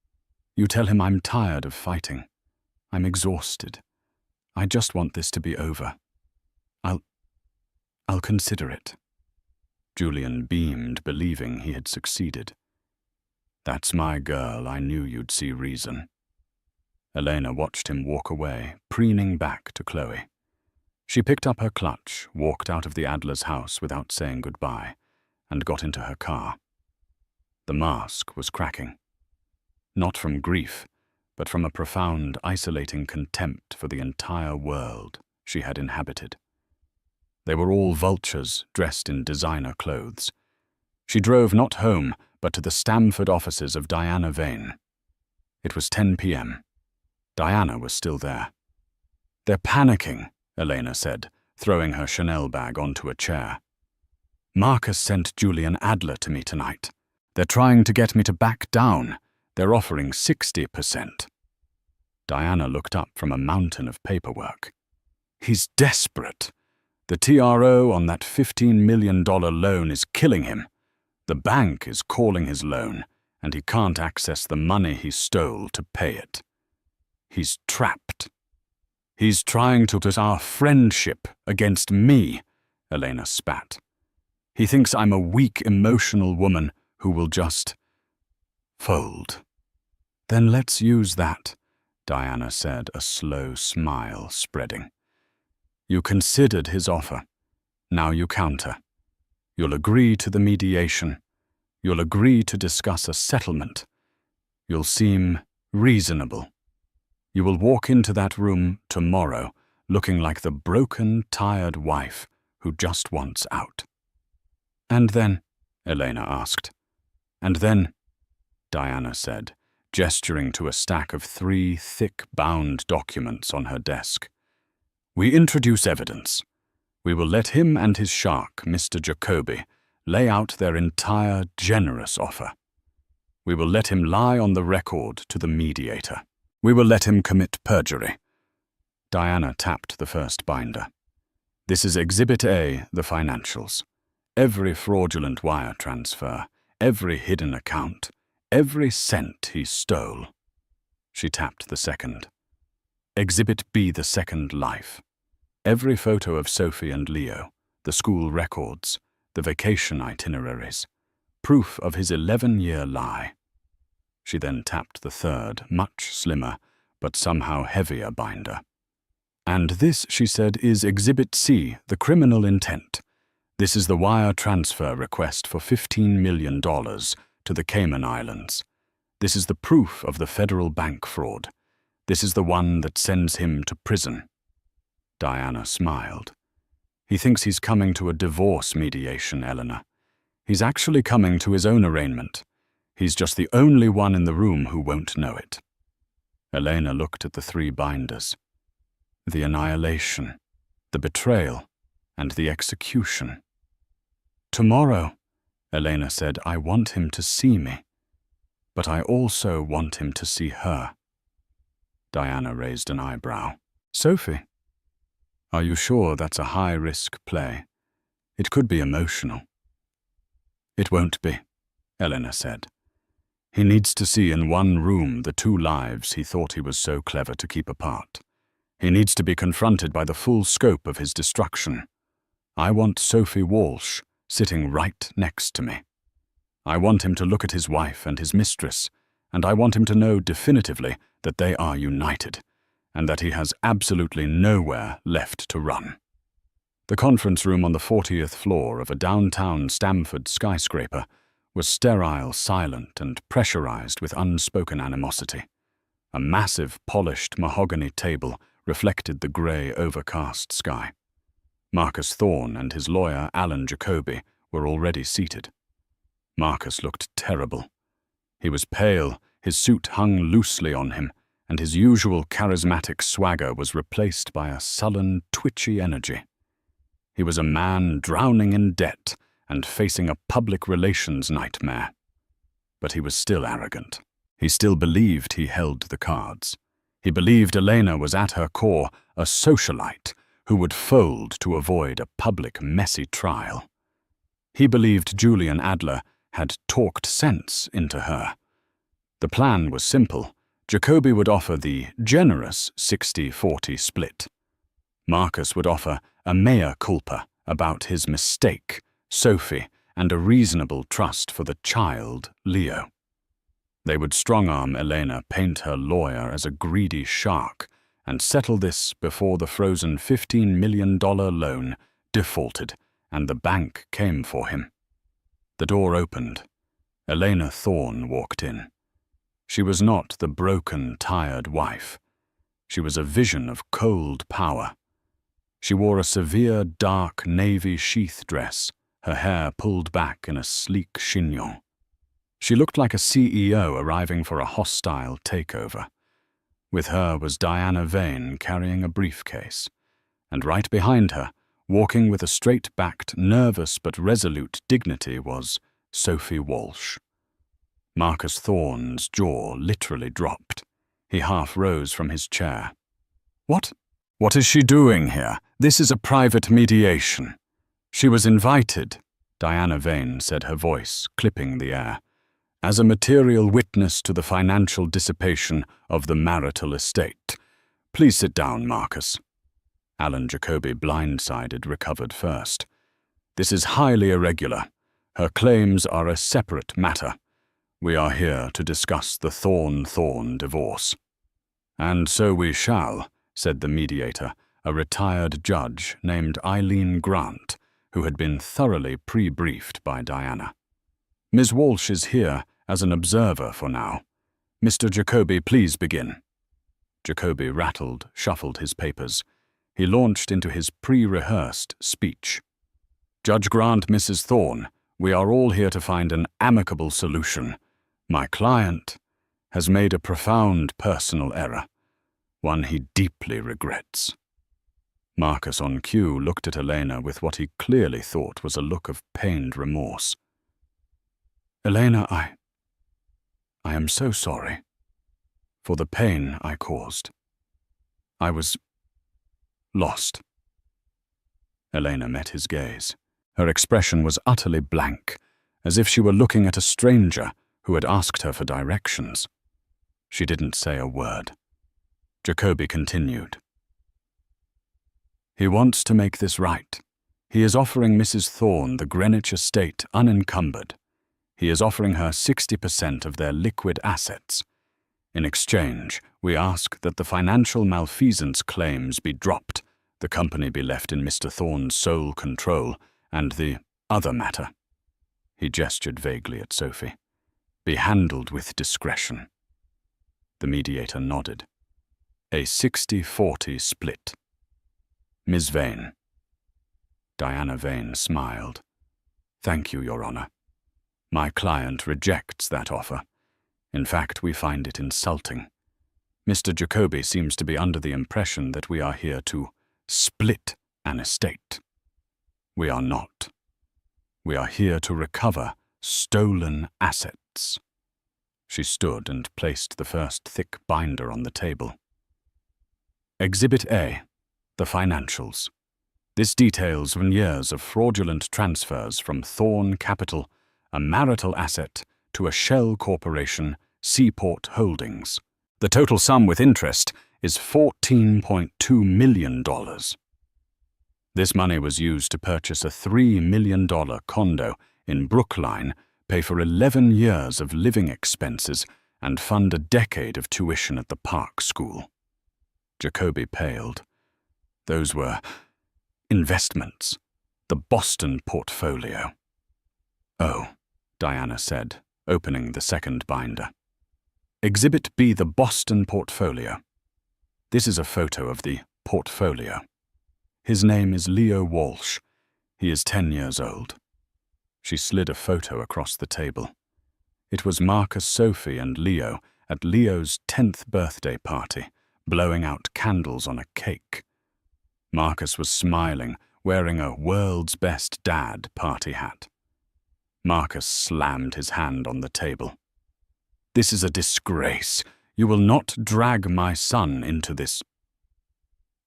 You tell him I'm tired of fighting. I'm exhausted. I just want this to be over. I'll consider it." Julian beamed, believing he had succeeded. "That's my girl. I knew you'd see reason." Elena watched him walk away, preening back to Chloe. She picked up her clutch, walked out of the Adler's house without saying goodbye, and got into her car. The mask was cracking. Not from grief, but from a profound, isolating contempt for the entire world she had inhabited. They were all vultures dressed in designer clothes. She drove not home, but to the Stamford offices of Diana Vane. It was 10 p.m. Diana was still there. "They're panicking," Elena said, throwing her Chanel bag onto a chair. "Marcus sent Julian Adler to me tonight. They're trying to get me to back down. They're offering 60%. Diana looked up from a mountain of paperwork. "He's desperate. The TRO on that $15 million loan is killing him. The bank is calling his loan, and he can't access the money he stole to pay it. He's trapped. He's trying to put our friendship against me," Elena spat. "He thinks I'm a weak, emotional woman who will just fold." "Then let's use that," Diana said, a slow smile spreading. "You considered his offer. Now you counter. You'll agree to the mediation. You'll agree to discuss a settlement. You'll seem reasonable. You will walk into that room tomorrow looking like the broken, tired wife who just wants out." "And then?" Elena asked. "And then," Diana said, gesturing to a stack of 3 thick bound documents on her desk, "we introduce evidence. We will let him and his shark, Mr. Jacoby, lay out their entire generous offer. We will let him lie on the record to the mediator. We will let him commit perjury." Diana tapped the first binder. "This is Exhibit A, the financials. Every fraudulent wire transfer, every hidden account, every cent he stole." She tapped the second. "Exhibit B, the second life. Every photo of Sophie and Leo, the school records, the vacation itineraries, proof of his 11-year lie." She then tapped the third, much slimmer, but somehow heavier binder. "And this," she said, "is Exhibit C, the criminal intent. This is the wire transfer request for $15 million to the Cayman Islands. This is the proof of the federal bank fraud. This is the one that sends him to prison." Diana smiled. "He thinks he's coming to a divorce mediation, Eleanor. He's actually coming to his own arraignment. He's just the only one in the room who won't know it." Elena looked at the three binders. The annihilation, the betrayal, and the execution. "Tomorrow," Elena said, "I want him to see me. But I also want him to see her." Diana raised an eyebrow. "Sophie, are you sure that's a high-risk play? It could be emotional." "It won't be," Eleanor said. "He needs to see in one room the two lives he thought he was so clever to keep apart. He needs to be confronted by the full scope of his destruction. I want Sophie Walsh sitting right next to me. I want him to look at his wife and his mistress, and I want him to know definitively that they are united, and that he has absolutely nowhere left to run." The conference room on the 40th floor of a downtown Stamford skyscraper was sterile, silent, and pressurized with unspoken animosity. A massive, polished mahogany table reflected the gray, overcast sky. Marcus Thorne and his lawyer, Alan Jacoby, were already seated. Marcus looked terrible. He was pale, his suit hung loosely on him, and his usual charismatic swagger was replaced by a sullen, twitchy energy. He was a man drowning in debt and facing a public relations nightmare. But he was still arrogant. He still believed he held the cards. He believed Elena was at her core a socialite who would fold to avoid a public, messy trial. He believed Julian Adler had talked sense into her. The plan was simple. Jacoby would offer the generous 60-40 split. Marcus would offer a mea culpa about his mistake, Sophie, and a reasonable trust for the child, Leo. They would strong-arm Elena, paint her lawyer as a greedy shark, and settle this before the frozen $15 million loan defaulted and the bank came for him. The door opened. Elena Thorne walked in. She was not the broken, tired wife. She was a vision of cold power. She wore a severe, dark navy sheath dress, her hair pulled back in a sleek chignon. She looked like a CEO arriving for a hostile takeover. With her was Diana Vane carrying a briefcase, and right behind her, walking with a straight-backed, nervous but resolute dignity, was Sophie Walsh. Marcus Thorne's jaw literally dropped. He half rose from his chair. What is she doing here? This is a private mediation." "She was invited," Diana Vane said, her voice clipping the air, "as a material witness to the financial dissipation of the marital estate. Please sit down, Marcus." Alan Jacoby, blindsided, recovered first. "This is highly irregular. Her claims are a separate matter. We are here to discuss the Thorne divorce." "And so we shall," said the mediator, a retired judge named Eileen Grant, who had been thoroughly pre-briefed by Diana. "Ms. Walsh is here as an observer for now. Mr. Jacoby, please begin." Jacoby shuffled his papers. He launched into his pre-rehearsed speech. "Judge Grant, Mrs. Thorne, we are all here to find an amicable solution. My client has made a profound personal error, one he deeply regrets." Marcus, on cue, looked at Elena with what he clearly thought was a look of pained remorse. "Elena, I am so sorry for the pain I caused. I was lost." Elena met his gaze. Her expression was utterly blank, as if she were looking at a stranger who had asked her for directions. She didn't say a word. Jacoby continued. "He wants to make this right. He is offering Mrs. Thorne the Greenwich estate unencumbered. He is offering her 60% of their liquid assets. In exchange, we ask that the financial malfeasance claims be dropped, the company be left in Mr. Thorne's sole control, and the other matter," he gestured vaguely at Sophie, "be handled with discretion." The mediator nodded. "A 60-40 split. Ms. Vane." Diana Vane smiled. "Thank you, Your Honor. My client rejects that offer. In fact, we find it insulting. Mr. Jacoby seems to be under the impression that we are here to split an estate. We are not. We are here to recover stolen assets." She stood and placed the first thick binder on the table. Exhibit A, the financials. This details years of fraudulent transfers from Thorne Capital, a marital asset, to a shell corporation, Seaport Holdings. The total sum with interest is $14.2 million. This money was used to purchase a $3 million condo in Brookline, pay for 11 years of living expenses, and fund a decade of tuition at the Park School. Jacoby paled. Those were investments, the Boston portfolio. "Oh," Diana said, opening the second binder. Exhibit B, the Boston portfolio. This is a photo of the portfolio. His name is Leo Walsh. He is 10 years old. She slid a photo across the table. It was Marcus, Sophie, and Leo at Leo's 10th birthday party, blowing out candles on a cake. Marcus was smiling, wearing a world's best dad party hat. Marcus slammed his hand on the table. "This is a disgrace. You will not drag my son into this."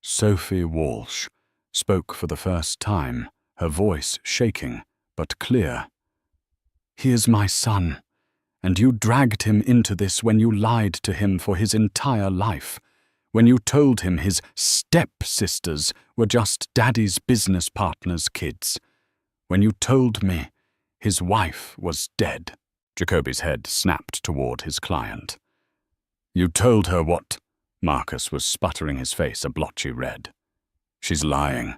Sophie Walsh spoke for the first time, her voice shaking, but clear. "He is my son, and you dragged him into this when you lied to him for his entire life, when you told him his step-sisters were just Daddy's business partner's kids, when you told me his wife was dead." Jacoby's head snapped toward his client. "You told her what?" Marcus was sputtering, his face a blotchy red. "She's lying.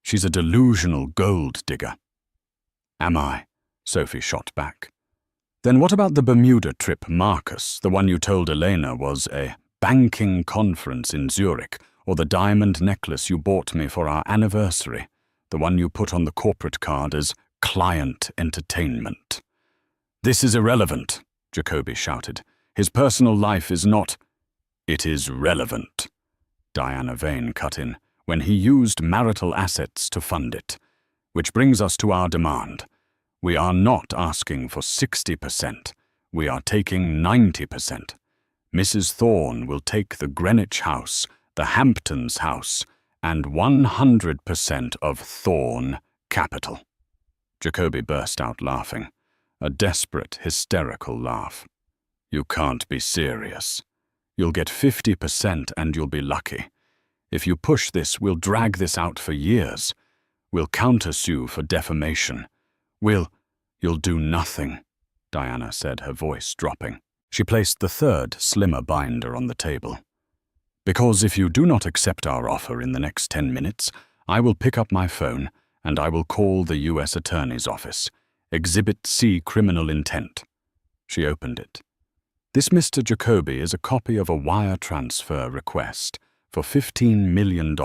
She's a delusional gold digger." "Am I?" Sophie shot back. "Then what about the Bermuda trip, Marcus, the one you told Elena was a banking conference in Zurich, or the diamond necklace you bought me for our anniversary, the one you put on the corporate card as client entertainment?" "This is irrelevant," Jacoby shouted. "His personal life is not—" "It is relevant," Diana Vane cut in, "when he used marital assets to fund it. Which brings us to our demand. We are not asking for 60%. We are taking 90%. Mrs. Thorne will take the Greenwich house, the Hamptons house, and 100% of Thorne Capital." Jacoby burst out laughing, a desperate, hysterical laugh. "You can't be serious. You'll get 50% and you'll be lucky. If you push this, we'll drag this out for years. We'll countersue for defamation. You'll do nothing," Diana said, her voice dropping. She placed the third, slimmer binder on the table. "Because if you do not accept our offer in the next 10 minutes, I will pick up my phone and I will call the U.S. Attorney's Office. Exhibit C, criminal intent." She opened it. "This Mr. Jacoby is a copy of a wire transfer request for $15 million,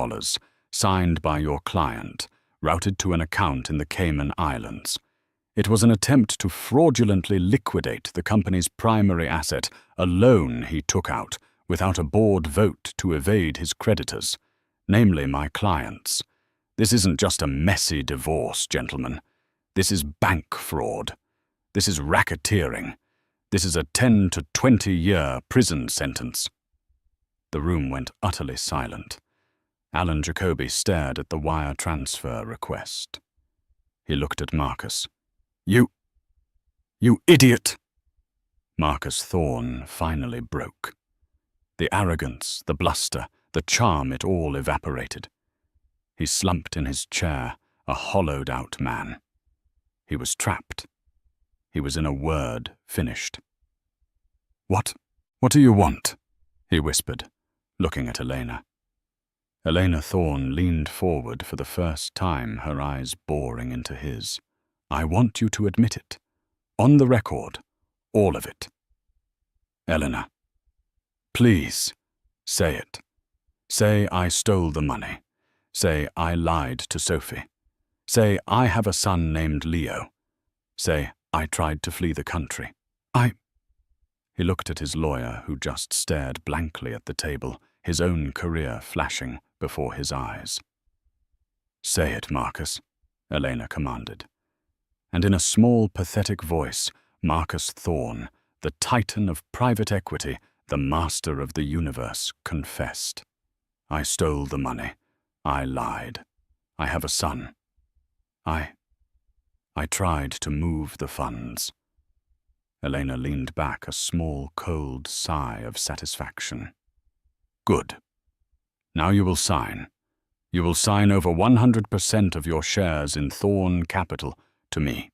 signed by your client, routed to an account in the Cayman Islands. It was an attempt to fraudulently liquidate the company's primary asset, a loan he took out without a board vote to evade his creditors, namely my clients. This isn't just a messy divorce, gentlemen. This is bank fraud. This is racketeering. This is a 10 to 20-year prison sentence." The room went utterly silent. Alan Jacoby stared at the wire transfer request. He looked at Marcus. You idiot!" Marcus Thorne finally broke. The arrogance, the bluster, the charm, it all evaporated. He slumped in his chair, a hollowed-out man. He was trapped. He was in a word finished. What do you want?" he whispered, looking at Elena. Elena Thorne leaned forward for the first time, her eyes boring into his. "I want you to admit it. On the record. All of it." "Elena, please, say it. Say I stole the money. Say I lied to Sophie. Say I have a son named Leo. Say I tried to flee the country. He looked at his lawyer, who just stared blankly at the table, his own career flashing before his eyes. "Say it, Marcus," Elena commanded. And in a small, pathetic voice, Marcus Thorne, the titan of private equity, the master of the universe, confessed. "I stole the money. I lied. I have a son. I tried to move the funds." Elena leaned back, a small, cold sigh of satisfaction. "Good. Now you will sign. You will sign over 100% of your shares in Thorne Capital to me.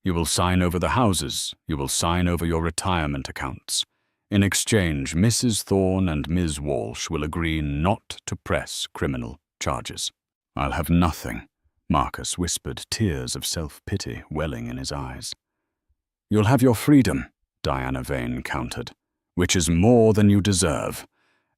You will sign over the houses. You will sign over your retirement accounts. In exchange, Mrs. Thorne and Ms. Walsh will agree not to press criminal charges." "I'll have nothing," Marcus whispered, tears of self-pity welling in his eyes. "You'll have your freedom," Diana Vane countered, "which is more than you deserve.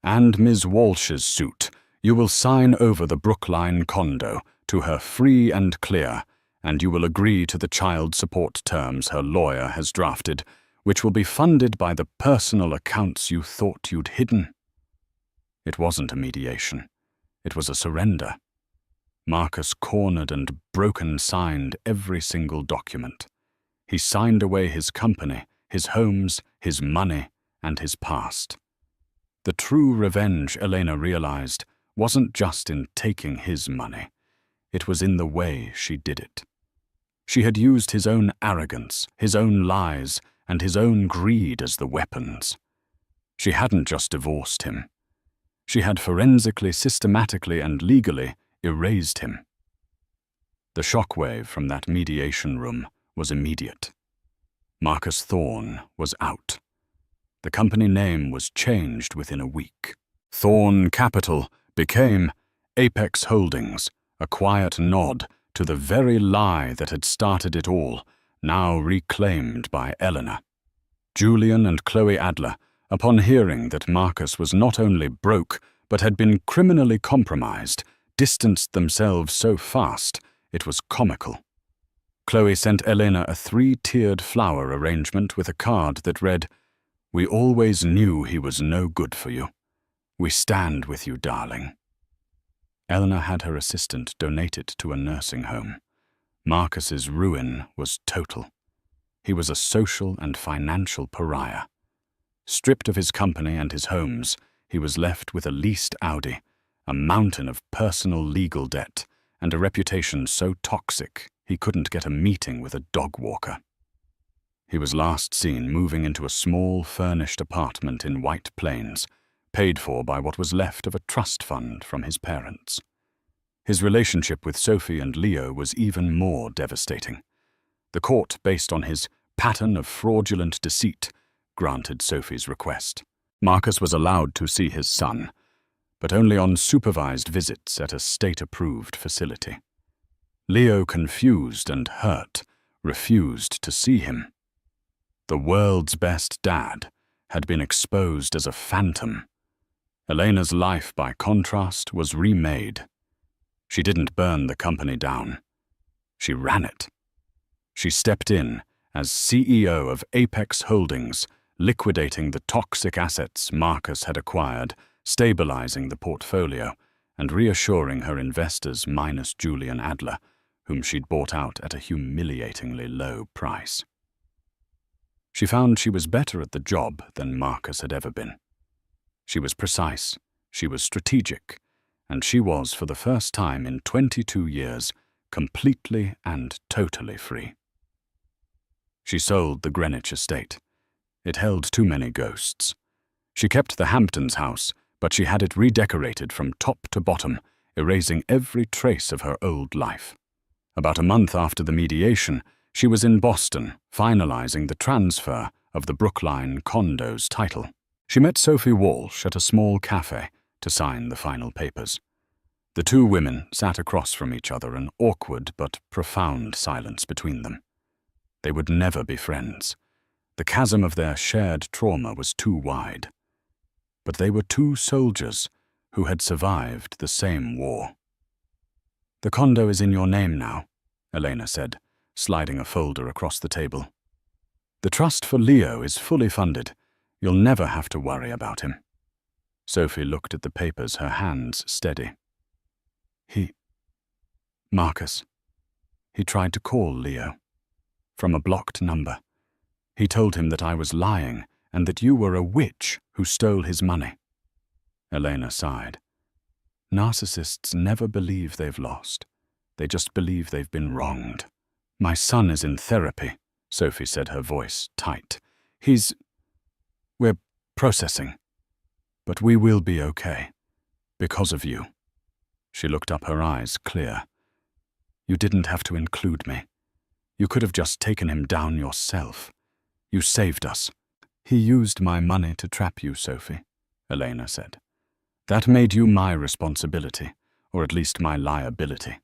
And Ms. Walsh's suit. You will sign over the Brookline condo to her free and clear, and you will agree to the child support terms her lawyer has drafted, which will be funded by the personal accounts you thought you'd hidden." It wasn't a mediation. It was a surrender. Marcus cornered and broken signed every single document. He signed away his company, his homes, his money, and his past. The true revenge, Elena realized, wasn't just in taking his money. It was in the way she did it. She had used his own arrogance, his own lies, and his own greed as the weapons. She hadn't just divorced him. She had forensically, systematically, and legally erased him. The shockwave from that mediation room was immediate. Marcus Thorne was out. The company name was changed within a week. Thorne Capital became Apex Holdings, a quiet nod to the very lie that had started it all, now reclaimed by Elena. Julian and Chloe Adler, upon hearing that Marcus was not only broke but had been criminally compromised, distanced themselves so fast it was comical. Chloe sent Elena a 3-tiered flower arrangement with a card that read, "We always knew he was no good for you. We stand with you, darling." Elena had her assistant donate it to a nursing home. Marcus's ruin was total. He was a social and financial pariah. Stripped of his company and his homes, he was left with a leased Audi, a mountain of personal legal debt, and a reputation so toxic he couldn't get a meeting with a dog walker. He was last seen moving into a small, furnished apartment in White Plains, paid for by what was left of a trust fund from his parents. His relationship with Sophie and Leo was even more devastating. The court, based on his pattern of fraudulent deceit, granted Sophie's request. Marcus was allowed to see his son, but only on supervised visits at a state-approved facility. Leo, confused and hurt, refused to see him. The world's best dad had been exposed as a phantom. Elena's life, by contrast, was remade. She didn't burn the company down. She ran it. She stepped in as CEO of Apex Holdings, liquidating the toxic assets Marcus had acquired, stabilizing the portfolio, and reassuring her investors minus Julian Adler, whom she'd bought out at a humiliatingly low price. She found she was better at the job than Marcus had ever been. She was precise, she was strategic, and she was, for the first time in 22 years, completely and totally free. She sold the Greenwich estate. It held too many ghosts. She kept the Hamptons house, but she had it redecorated from top to bottom, erasing every trace of her old life. About a month after the mediation, She was in Boston, finalizing the transfer of the Brookline condo's title. She met Sophie Walsh at a small cafe to sign the final papers. The two women sat across from each other, an awkward but profound silence between them. They would never be friends. The chasm of their shared trauma was too wide. But they were two soldiers who had survived the same war. "The condo is in your name now," Elena said, sliding a folder across the table. "The trust for Leo is fully funded. You'll never have to worry about him." Sophie looked at the papers, her hands steady. Marcus. He tried to call Leo. From a blocked number. He told him that I was lying and that you were a witch who stole his money." Elena sighed. "Narcissists never believe they've lost. They just believe they've been wronged." "My son is in therapy," Sophie said, her voice tight. We're processing. But we will be okay. Because of you." She looked up, her eyes clear. "You didn't have to include me. You could have just taken him down yourself. You saved us." "He used my money to trap you, Sophie," Elena said. "That made you my responsibility, or at least my liability.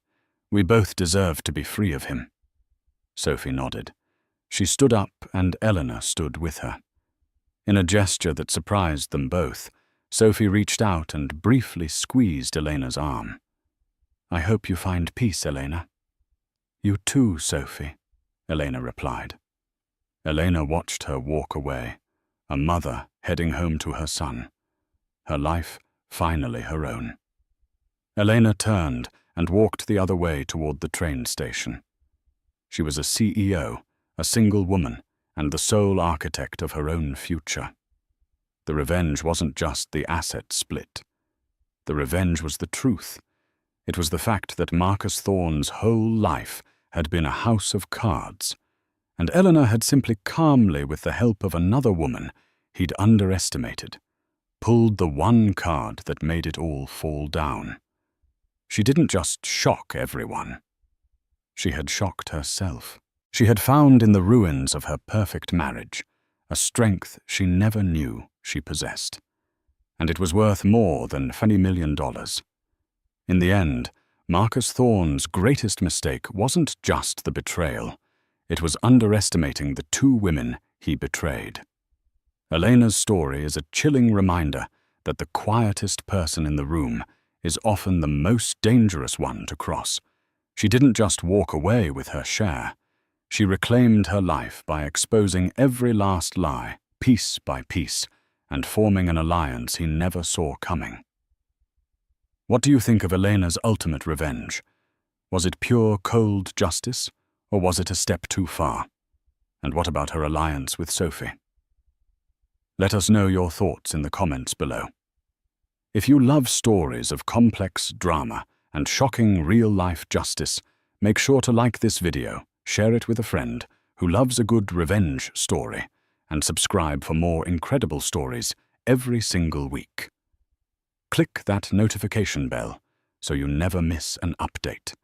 We both deserve to be free of him." Sophie nodded. She stood up, and Eleanor stood with her. In a gesture that surprised them both, Sophie reached out and briefly squeezed Elena's arm. "I hope you find peace, Elena." "You too, Sophie," Elena replied. Elena watched her walk away, a mother heading home to her son, her life finally her own. Elena turned and walked the other way toward the train station. She was a CEO, a single woman, and the sole architect of her own future. The revenge wasn't just the asset split. The revenge was the truth. It was the fact that Marcus Thorne's whole life had been a house of cards, and Eleanor had simply calmly, with the help of another woman he'd underestimated, pulled the one card that made it all fall down. She didn't just shock everyone. She had shocked herself. She had found in the ruins of her perfect marriage a strength she never knew she possessed. And it was worth more than $20 million. In the end, Marcus Thorne's greatest mistake wasn't just the betrayal. It was underestimating the two women he betrayed. Elena's story is a chilling reminder that the quietest person in the room is often the most dangerous one to cross. She didn't just walk away with her share. She reclaimed her life by exposing every last lie, piece by piece, and forming an alliance he never saw coming. What do you think of Elena's ultimate revenge? Was it pure, cold justice, or was it a step too far? And what about her alliance with Sophie? Let us know your thoughts in the comments below. If you love stories of complex drama and shocking real-life justice, make sure to like this video, share it with a friend who loves a good revenge story, and subscribe for more incredible stories every single week. Click that notification bell so you never miss an update.